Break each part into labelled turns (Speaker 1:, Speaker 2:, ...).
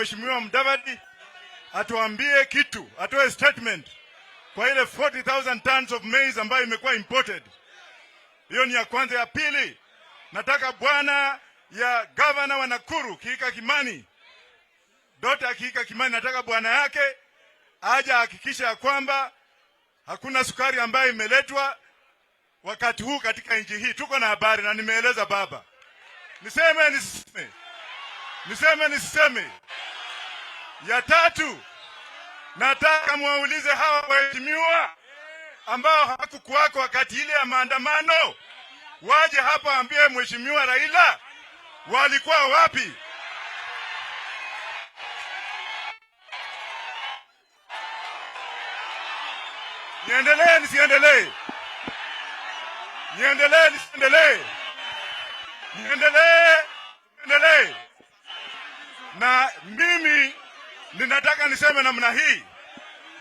Speaker 1: Mheshimiwa Mudavadi atuambie kitu, atoe statement kwa ile 40,000 tons of maize ambayo imekuwa imported. Hiyo ni ya kwanza. Ya pili, nataka bwana ya governor wa Nakuru Kihika Kimani, Dr. Kihika Kimani, nataka bwana yake aje hakikisha ya kwamba hakuna sukari ambayo imeletwa wakati huu katika nchi hii. Tuko na habari na nimeeleza baba. Niseme nisiseme? Niseme nisiseme? Ya tatu, nataka muwaulize hawa waheshimiwa ambao hawakukuwako wakati ile ya maandamano, waje hapa ambie Mheshimiwa Raila walikuwa wapi. Niendelee nisiendelee? Niendelee nisiendelee? Niendelee. Na mimi ninataka niseme namna hii.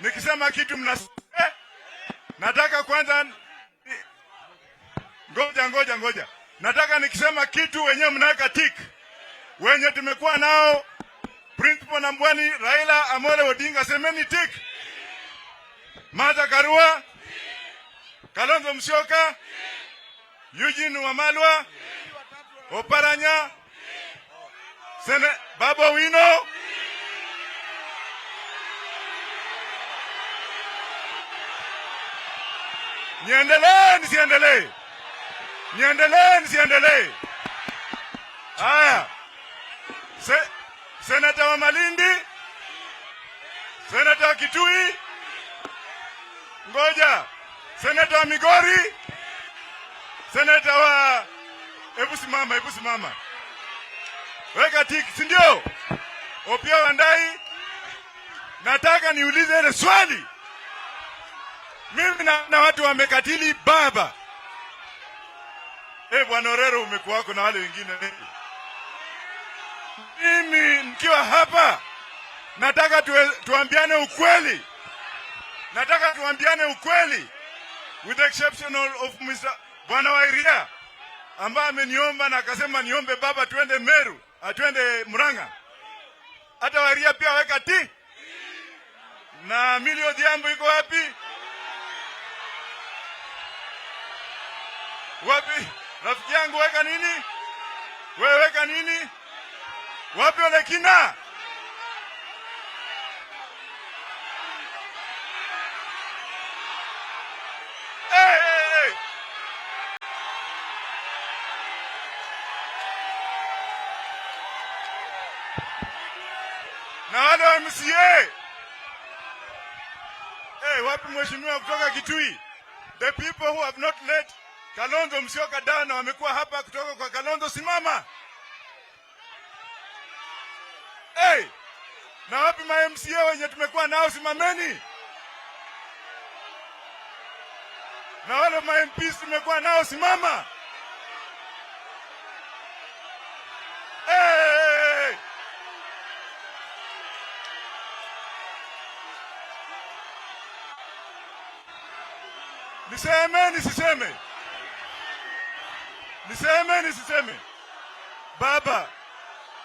Speaker 1: Nikisema kitu nataka kwanza ngoja. Nataka nikisema kitu wenyewe mnaweka tick. Wenye tumekuwa nao Principal Nambwani, Raila Amolo Odinga, semeni tick. Martha Karua, Kalonzo Musyoka, Eugene Wamalwa, Oparanya, Babu Owino. Niendelee nisiendelee? Niendelee nisiendelee? Haya. Senator wa Malindi, Senator wa Kitui, ngoja, Senator wa Migori, Senator wa Hebu simama. Weka tiki, si ndio? Opiyo Wandayi, nataka niulize ile swali. Mimi na watu wamekatili baba. Bwana Orero umekuwako na wale wengine. Mimi nikiwa hapa nataka tuambiane ukweli. Nataka tuambiane ukweli. With the exception of Mr. Bwana Wairia ambaye ameniomba na akasema niombe baba tuende Meru, atuende Murang'a. Hata Wairia pia weka ti. Na Millie Odhiambo iko wapi? Wapi? Rafiki yangu weka nini? Wewe weka nini? Wapi Ole Kina? Hey. Na wale wa MCA. Wapi mheshimiwa kutoka Kitui? The people who have not let Kalonzo Musyoka down wamekuwa hapa kutoka kwa Kalonzo, simama. Na wapi ma MCA wenye tumekuwa nao, simameni. Na wale ma MPs tumekuwa nao, simama. Niseme nisiseme? Niseme nisiseme? Baba,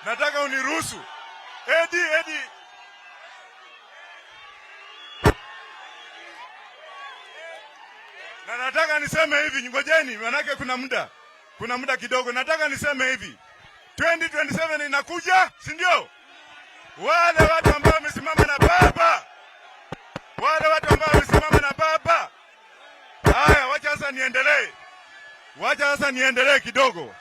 Speaker 1: nataka uniruhusu. Edi. Na nataka niseme hivi, ngojeni manake kuna muda kidogo. Nataka niseme hivi. 2027 inakuja, si ndio? Wale watu ambao wamesimama na baba. Haya, wacha sasa niendelee kidogo.